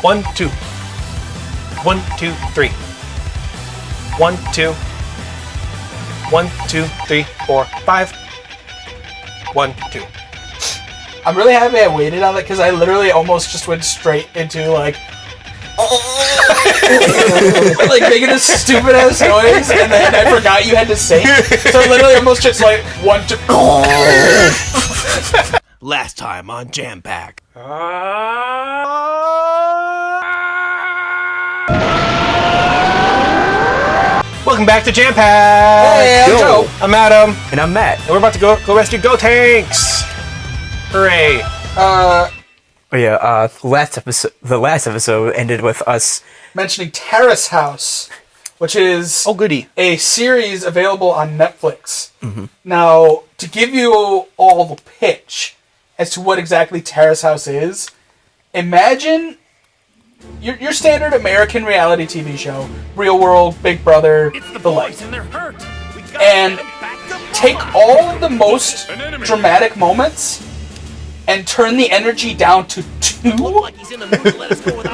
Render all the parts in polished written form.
1, 2. 1, 2, 3. 1, 2. 1, 2, 3, 4, 5. 1, 2. I'm really happy I waited on that because I literally almost just went straight into like like making this stupid ass noise, and then I forgot you had to sing. So I literally almost just like 1, 2. Last time on Jam Pack. Welcome back to Jam Pack. Hey, I'm Joe. I'm Adam. And I'm Matt. And we're about to go rescue Go Tanks. Hooray. The last episode ended with us Mentioning Terrace House, which is goody. a series available on Netflix. Mm-hmm. Now, to give you all the pitch as to what exactly Terrace House is, imagine your standard American reality TV show, Real World, Big Brother, the like, and take all of the most dramatic moments and turn the energy down to 2,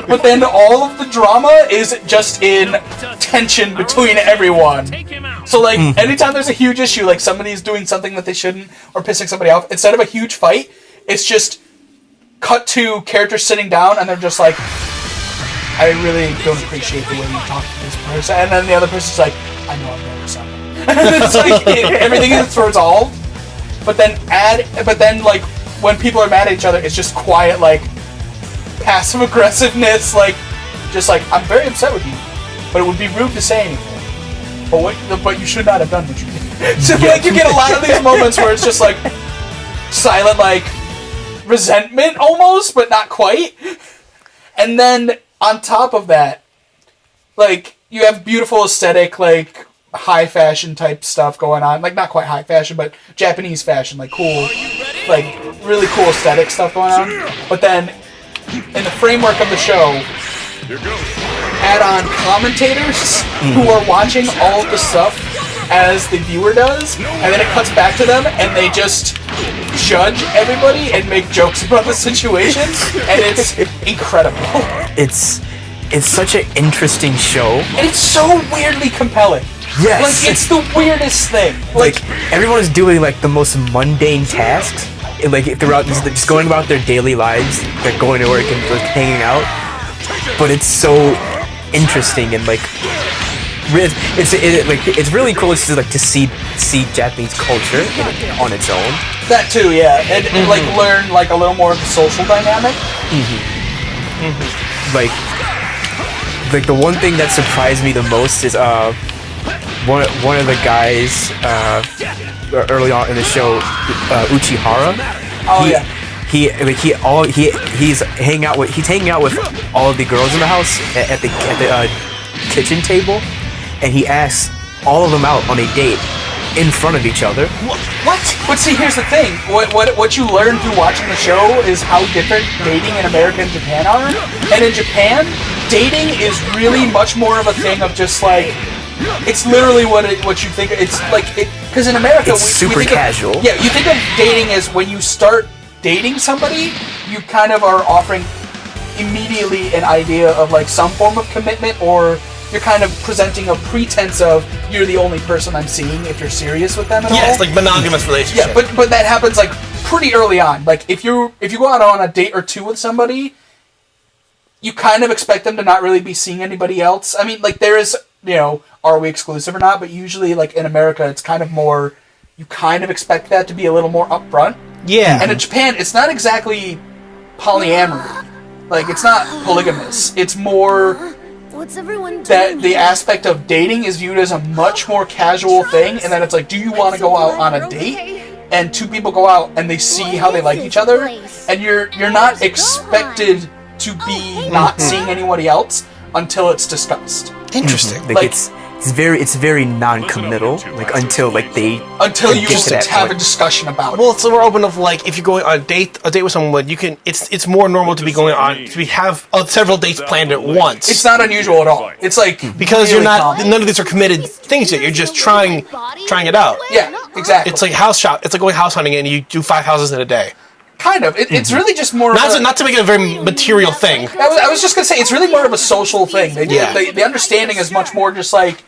but then all of the drama is just in tension between everyone. So like, anytime there's a huge issue, like somebody's doing something that they shouldn't or pissing somebody off, instead of a huge fight, it's just cut to characters sitting down and they're just like, I really don't appreciate the way you talk to this person, and then the other person's like, I know I'm doing something. And it's like, everything is resolved, but then like, when people are mad at each other, it's just quiet, like, passive aggressiveness, like, just like, I'm very upset with you, but it would be rude to say anything. But you should not have done what you did. So, like, you get a lot of these moments where it's just, like, silent, like, resentment, almost, but not quite. And then, on top of that, like, you have beautiful aesthetic, like, high fashion type stuff going on. Like, not quite high fashion, but Japanese fashion, like, cool, like, really cool aesthetic stuff going on. But then, in the framework of the show, add on commentators who are watching all of the stuff as the viewer does, and then it cuts back to them, and they just judge everybody and make jokes about the situation, and it's incredible. It's such an interesting show. And it's so weirdly compelling. Yes. Like, it's the weirdest thing. Like everyone is doing, like, the most mundane tasks. And, like, throughout, just going about their daily lives, like, going to work and, like, hanging out. But it's so interesting and, like, it's really cool to see Japanese culture on its own. That too, yeah. And like, learn, like, a little more of the social dynamic. Like the one thing that surprised me the most is one of the guys early on in the show, Uchihara. Oh yeah. He's hanging out with all of the girls in the house at the kitchen table, and he asks all of them out on a date in front of each other. What? But see, here's the thing. What you learn through watching the show is how different dating in America and Japan are. And in Japan, dating is really much more of a thing of just like, it's literally what you think. It's like, because in America, it's super casual. You think of dating as when you start dating somebody, you kind of are offering immediately an idea of like some form of commitment, or you're kind of presenting a pretense of you're the only person I'm seeing if you're serious with them at all. Yes, like monogamous relationship. Yeah, but that happens like pretty early on. Like if you go out on a date or two with somebody, you kind of expect them to not really be seeing anybody else. I mean, like, there is, are we exclusive or not? But usually, like, in America, it's kind of more, you kind of expect that to be a little more upfront. Yeah. And in Japan, it's not exactly polyamory. Like, it's not polygamous. It's more that the aspect of dating is viewed as a much more casual thing, and then it's like, do you want to go out on a date? And two people go out and they see how they like each other, and you're not expected to be not seeing anybody else until it's discussed. Interesting. Like, it's very non-committal. Like until you just have a discussion about it. Well, it's more open of like, if you're going on a date with someone, you can. It's more normal to be going on to have several dates planned at once. It's not unusual at all. It's like, because really you're not. common. None of these are committed things yet. You're just trying it out. Yeah, exactly. It's like house shop. It's like going house hunting and you do 5 houses in a day. Kind of. It's really just more. Not to make it a very material thing. I was just gonna say it's really more of a social thing. The understanding is much more just like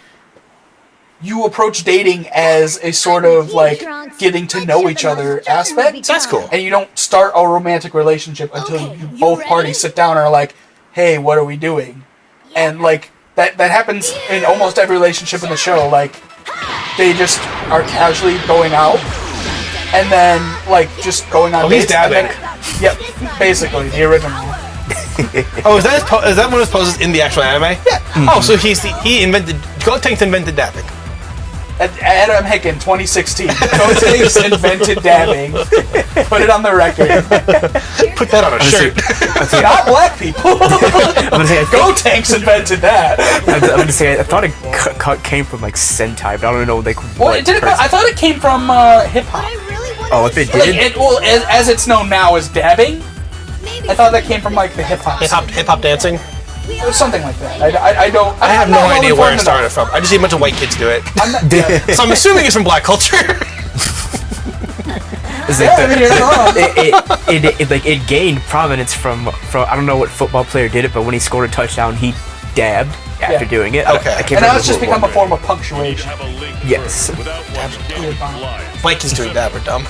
you approach dating as a sort of like getting to know each other aspect. That's cool. And you don't start a romantic relationship until you both parties sit down and are like, "Hey, what are we doing?" And like that happens in almost every relationship in the show. Like they just are casually going out. And then, like, just going on he's dates. dabbing. Yep, basically, the original. Is that one of his poses in the actual anime? Yeah. Oh, so he invented... Gotenks invented dabbing. Adam Hicken, 2016. Gotenks invented dabbing. Put it on the record. Put that on a shirt. Not black people. Gotenks invented that. I'm gonna say I thought it came from like Sentai, but I don't know like. Well, I thought it came from hip hop. Oh, if it did. As it's known now as dabbing. I thought that came from like the hip hop. Hip hop dancing. Or something like that. I have no idea where it started from. I just see a bunch of white kids do it. So I'm assuming it's from black culture. It gained prominence from I don't know what football player did it, but when he scored a touchdown, he dabbed after doing it. Okay. And now it's just become a form of punctuation. Yes. White kids doing dab are dumb.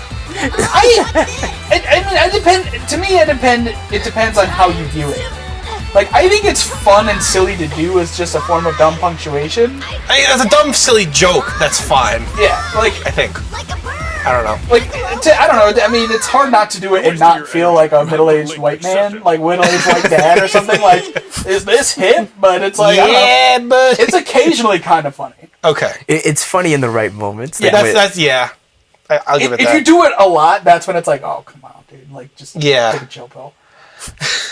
It depends on how you view it. Like, I think it's fun and silly to do as just a form of dumb punctuation. As a dumb, silly joke, that's fine. Yeah, like... I think. I don't know. Like, I don't know, I mean, it's hard not to do it and not feel like a middle-aged white man, like middle-aged white dad or something, like, is this hip? But it's like, I don't know, but... It's occasionally kind of funny. Okay. It's funny in the right moments. Yeah, that's yeah. I'll give it that. If you do it a lot, that's when it's like, oh, come on, dude, like, just take a chill pill.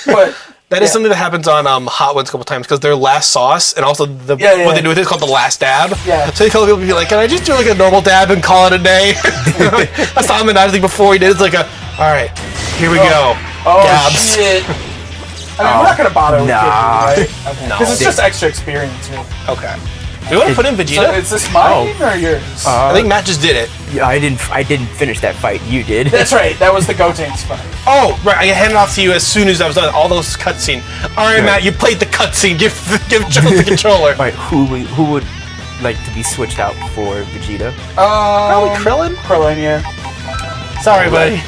But... That is something that happens on Hot Ones a couple times because their last sauce and also what they do with it is called the last dab. Yeah. So they tell people be like, "Can I just do like a normal dab and call it a day?" I saw him and I think before he did it's like all right, here we go. Oh Dabs. shit! I mean, we're not gonna bother with kids, right? Okay. No. Because it's just extra experience. Really. Okay. Do you want to put in Vegeta? So is this mine or yours? I think Matt just did it. Yeah, I didn't finish that fight. You did. That's right. That was the Gotenks fight. Oh, right. I handed it off to you as soon as I was done. All those cutscene. All right, Matt, you played the cutscene. Give Joe the controller. All right, who would like to be switched out for Vegeta? Probably Krillin. Krillin, yeah. Sorry, buddy.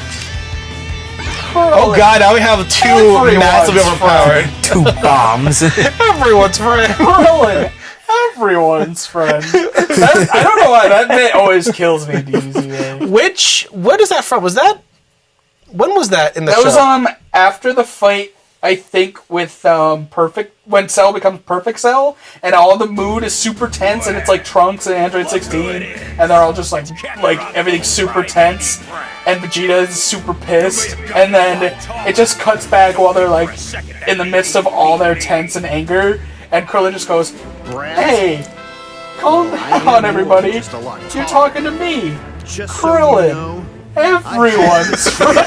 Oh God! Now we have two massively overpowered. Two bombs. Everyone's friend. Krillin. Everyone's friend. I don't know why that bit always kills me, DZ. What is that from? When was that in the show? That was after the fight, I think, with when Cell becomes Perfect Cell, and all the mood is super tense, and it's like Trunks and Android 16, and they're all just like everything's super tense, and Vegeta is super pissed, and then it just cuts back while they're like in the midst of all their tense and anger, and Krillin just goes, "Hey, calm down, everybody. You're talking to me, Krillin, everyone's friend."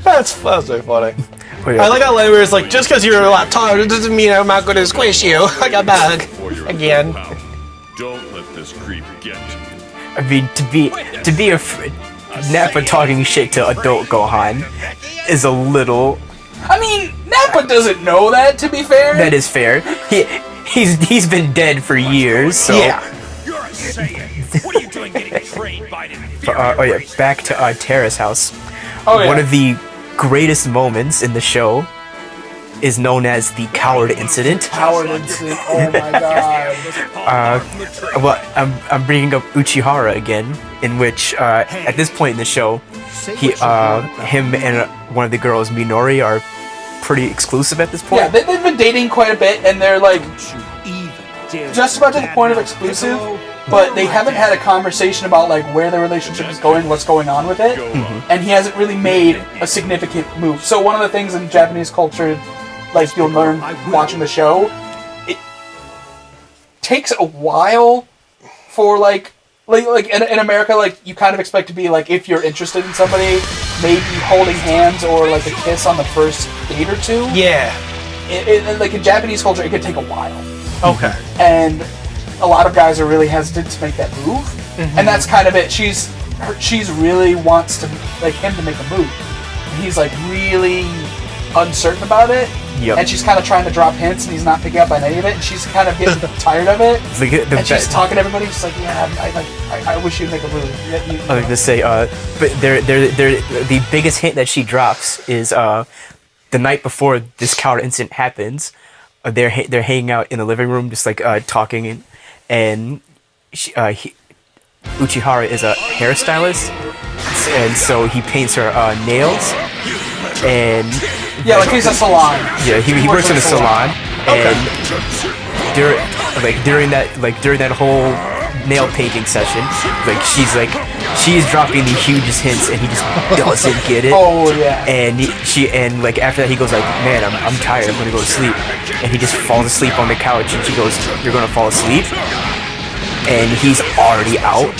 That's very funny. Oh, yeah. I like that line where it's like, just because you're a lot taller doesn't mean I'm not going to squish you like a bug again. Don't let this creep get you. I mean, to be a Nappa talking shit to adult Gohan is a little. I mean, Nappa doesn't know that, to be fair. That is fair. He's been dead for years, so. Yeah. You're a Saiyan. What are you doing getting trained by an Back to Terrace House. Oh, yeah. One of the greatest moments in the show is known as the Coward Incident. Coward Incident. Oh my god. I'm bringing up Uchihara again, in which at this point in the show, him and one of the girls, Minori, are pretty exclusive at this point. Yeah, they've been dating quite a bit, and they're like just about to the point of exclusive, but they haven't had a conversation about like where their relationship is going, what's going on with it, and he hasn't really made a significant move. So one of the things in Japanese culture, like you'll learn watching the show, it takes a while for like in America, like you kind of expect to be like, if you're interested in somebody, maybe holding hands or like a kiss on the first date or two. Yeah. Like in Japanese culture, it could take a while. Okay. And a lot of guys are really hesitant to make that move, and that's kind of it. She's she's really wants to like him to make a move. And he's like really uncertain about it. Yep. And she's kind of trying to drop hints, and he's not picking up on any of it. And she's kind of getting tired of it. And she's talking to everybody. She's like, "Yeah, I wish you'd make a move." I was gonna say, but the biggest hint that she drops is the night before this coward incident happens. They're hanging out in the living room, just like talking, and Uchihara is a hairstylist, and so he paints her nails, and yeah, like he's a salon. Yeah, he works in a salon, and during that whole nail painting session, like she's dropping the hugest hints, and he just doesn't get it. Oh yeah. And like after that, he goes like, "Man, I'm tired. I'm gonna go to sleep," and he just falls asleep on the couch, and she goes, "You're gonna fall asleep?" And he's already out.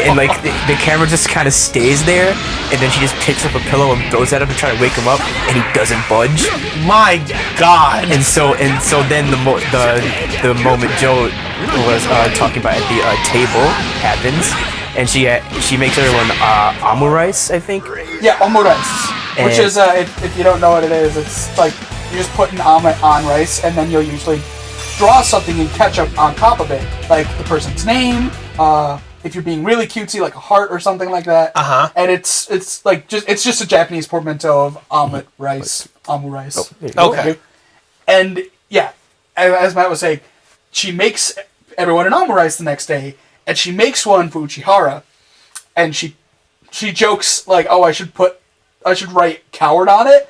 and like the camera just kind of stays there, and then she just picks up a pillow and throws at him to try to wake him up, and he doesn't budge. My God! And so then the moment Joe was talking about at the table happens, and she makes everyone omurice, I think. Yeah, omurice, which is if you don't know what it is, it's like you just put an omelet on rice, and then you'll usually draw something in ketchup on top of it, like the person's name. If you're being really cutesy, like a heart or something like that. And it's just a Japanese portmanteau of omelet, rice, omurice. Okay. And yeah, as Matt was saying, she makes everyone an omurice the next day, and she makes one for Uchihara, and she jokes like, "Oh, I should write coward on it."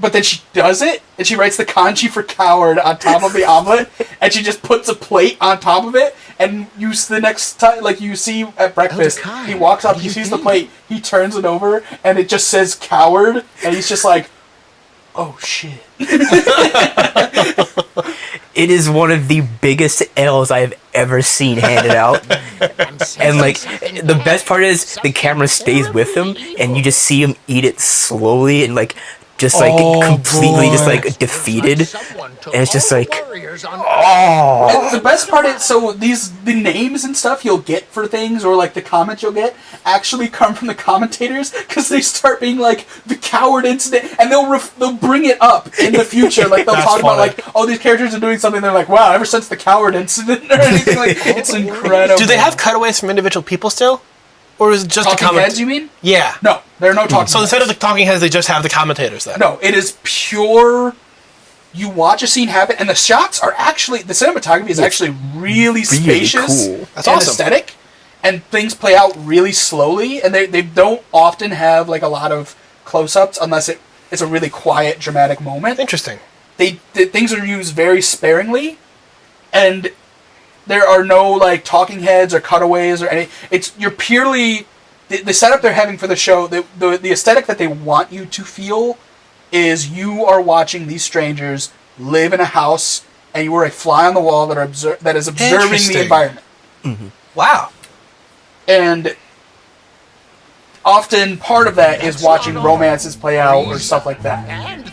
But then she does it, and she writes the kanji for coward on top of the omelet, and she just puts a plate on top of it, and the next time, like you see at breakfast, he walks up, he sees the plate, he turns it over, and it just says coward, and he's just like, oh shit. It is one of the biggest L's I've ever seen handed out. And like the best part is the camera stays with him, and you just see him eat it slowly and like just like completely just like defeated, and it's just like And the best part is, so the names and stuff you'll get for things, or like the comments you'll get, actually come from the commentators, because they start being like the coward incident, and they'll bring it up in the future, like they'll talk about like, oh, these characters are doing something, they're like, wow, ever since the coward incident or anything, like it's incredible. Do they have cutaways from individual people still? Or is it just talking the comment? heads, you mean? Yeah. No, there are no talking So heads. instead of the talking heads, they just have the commentators then? No, it is pure. You watch a scene happen, and the shots are actually, the cinematography is actually really spacious cool. That's and awesome. aesthetic, and things play out really slowly, and they don't often have like a lot of close-ups unless it's a really quiet, dramatic moment. Interesting. Things are used very sparingly, and there are no like talking heads or cutaways or any. You're purely the setup they're having for the show. The aesthetic that they want you to feel is you are watching these strangers live in a house, and you are a fly on the wall that is observing the environment. Mm-hmm. Wow. And often part of that is watching romances play out or stuff like that. And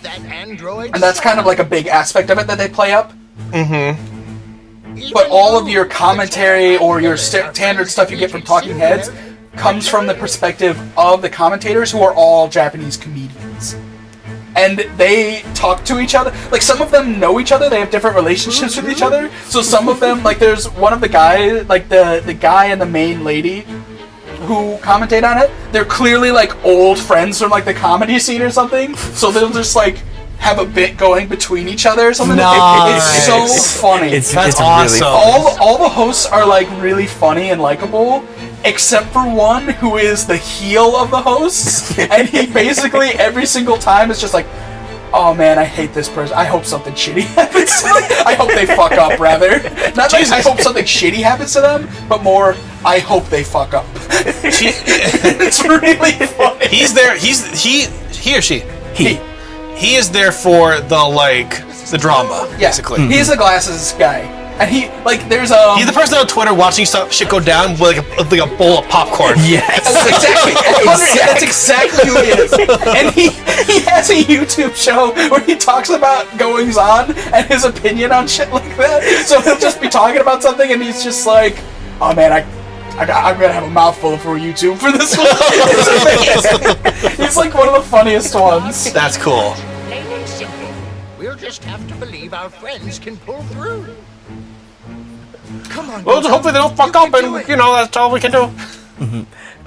that's kind of like a big aspect of it that they play up. Mm-hmm. But all of your commentary or your standard stuff you get from talking heads comes from the perspective of the commentators, who are all Japanese comedians. And they talk to each other. Like, some of them know each other. They have different relationships with each other. So some of them, like, there's one of the guys, like, the guy and the main lady who commentate on it. They're clearly, like, old friends from, like, the comedy scene or something. So they'll just, like, have a bit going between each other or something. Nice. It's so funny. It's awesome. Really all the hosts are, like, really funny and likable, except for one who is the heel of the hosts, and he basically every single time is just like, oh man, I hate this person, I hope something shitty happens to them. I hope they fuck up, rather. Not like I hope something shitty happens to them, but more, I hope they fuck up. It's really funny. He's there. He or she. He is there for the drama, basically. He's the glasses guy. And he, like, there's He's the person on Twitter watching shit go down with like a bowl of popcorn. Yes. Exactly. That's exactly who he is. And he has a YouTube show where he talks about goings on and his opinion on shit like that. So he'll just be talking about something, and he's just like, oh man, I'm gonna have a mouthful for YouTube for this one. He's like one of the funniest ones. That's cool. Plain and simple. We'll just have to believe our friends can pull through. Come on. Well, hopefully they don't fuck up, and that's all we can do.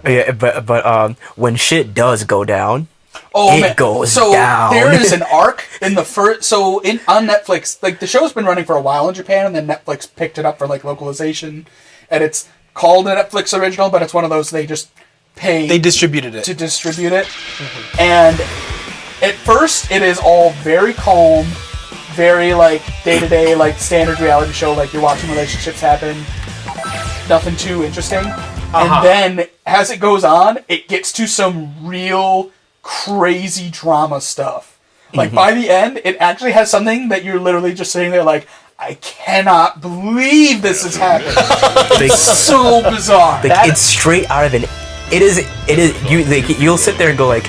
Yeah, but when shit does go down, it goes so down. There is an arc in the first. So on Netflix, like the show's been running for a while in Japan, and then Netflix picked it up for like localization, and it's called a Netflix original, but it's one of those they just pay. They distributed it to distribute it, and at first it is all very calm, very like day to day, like standard reality show, like you're watching relationships happen, nothing too interesting. And then as it goes on, it gets to some real crazy drama stuff. Like by the end, it actually has something that you're literally just sitting there like, I cannot believe this is happening. It's so bizarre. Like, it's straight out of an. It is. You'll sit there and go like,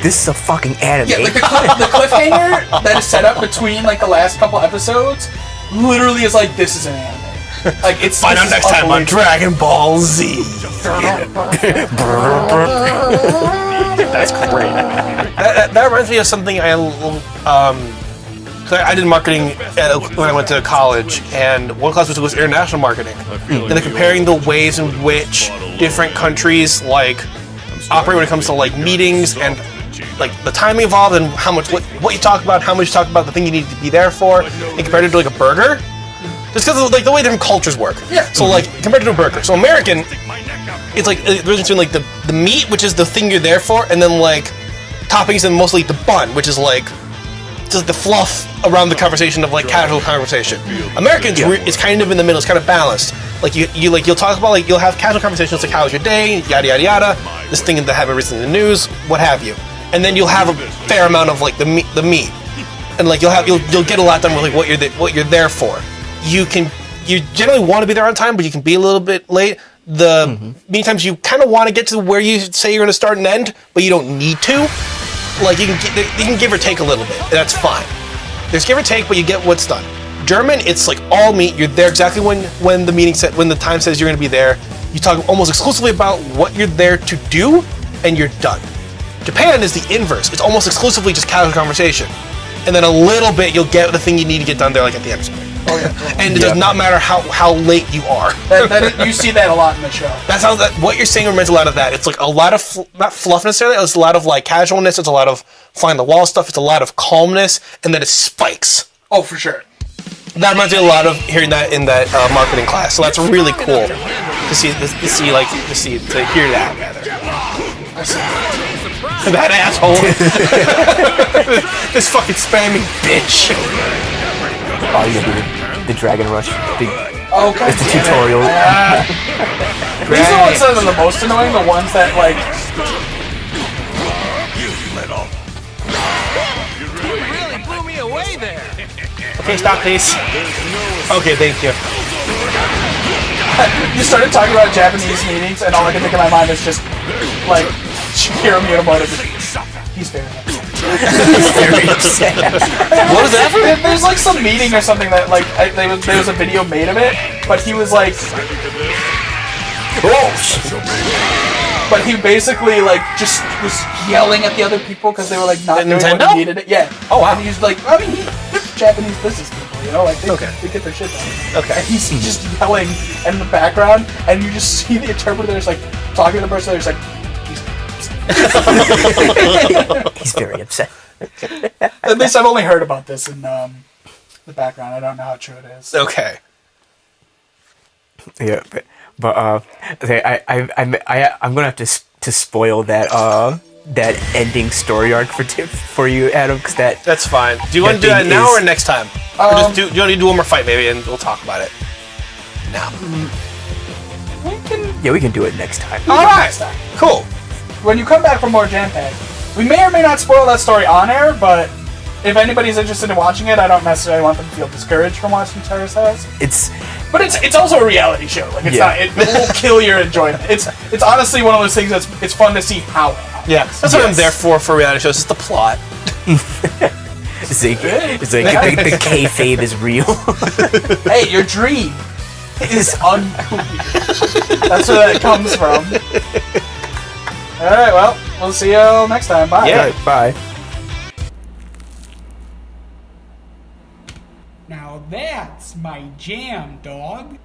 this is a fucking anime. Yeah, like the cliffhanger that is set up between like the last couple episodes, literally is like, this is an anime. Like it's Find out next time on Dragon Ball Z. That's great. That reminds me of something I did marketing when I went to college, and one class was international marketing, and they're comparing the ways in which different countries like operate when it comes to like meetings and like the timing involved and how much what you talk about, how much you talk about the thing you need to be there for, and compared it to like a burger. Just because of like the way different cultures work. Yeah. So like compared to a burger. So American, it's like the difference between like the meat, which is the thing you're there for, and then like toppings and mostly the bun, which is like just the fluff around the conversation of like casual conversation. Americans, it's kind of in the middle. It's kind of balanced. Like you'll talk about like you'll have casual conversations like how's your day, yada yada yada. This thing that happened recently in the news, what have you, and then you'll have a fair amount of like the meat, and like you'll get a lot done with like what you're there for. You generally want to be there on time, but you can be a little bit late. Many times you kind of want to get to where you say you're going to start and end, but you don't need to. Like you can give or take a little bit. That's fine. There's give or take, but you get what's done. German, it's like all meat. You're there exactly when the meeting when the time says you're going to be there. You talk almost exclusively about what you're there to do, and you're done. Japan is the inverse. It's almost exclusively just casual conversation, and then a little bit you'll get the thing you need to get done there, like at the end of something. Oh, yeah. And it does not matter how late you are. You see that a lot in the show. That's how what you're saying reminds a lot of that. It's like a lot of not fluff necessarily. It's a lot of like casualness. It's a lot of flying the wall stuff. It's a lot of calmness, and then it spikes. Oh, for sure. That reminds me a lot of hearing that in that marketing class. So that's really cool to hear that. Rather. That asshole. This fucking spamming bitch. Oh, you do the Dragon Rush. Okay. It's the tutorial. These are the ones that are the most annoying. The ones that like. You really blew me away there. Okay, stop, please. Okay, thank you. You started talking about Japanese meetings, and all I can think in my mind is just like Shigeru Miyamoto. He's very upset. What is that? There's like some meeting or something that like there was a video made of it, but he was like, but he basically like just was yelling at the other people because they were like not doing what he needed it. Yeah. Oh wow. And he's like, I mean, they're Japanese business people, you know, like they get their shit done. Okay. And he's just yelling in the background, and you just see the interpreter there's like talking to the person. There's like. He's very upset. At least I've only heard about this in the background. I don't know how true it is. Okay. Yeah, but okay, I'm gonna have to spoil that that ending story arc for you, Adam, because that's fine. Do you want to do that now or next time? Or just do you want to do one more fight maybe, and we'll talk about it now. We can do it next time. All right. Cool. When you come back for more Jam Pack, we may or may not spoil that story on air, but if anybody's interested in watching it, I don't necessarily want them to feel discouraged from watching Terrace House. But it's also a reality show. Like it's not. It will kill your enjoyment. It's honestly one of those things it's fun to see how it happens. Yeah, that's what I'm there for reality shows. It's the plot. It's like the kayfabe is real. Hey, your dream is unclear. That's where that comes from. Alright, well, we'll see you next time. Bye. Yeah. Alright, bye. Now that's my jam, dog.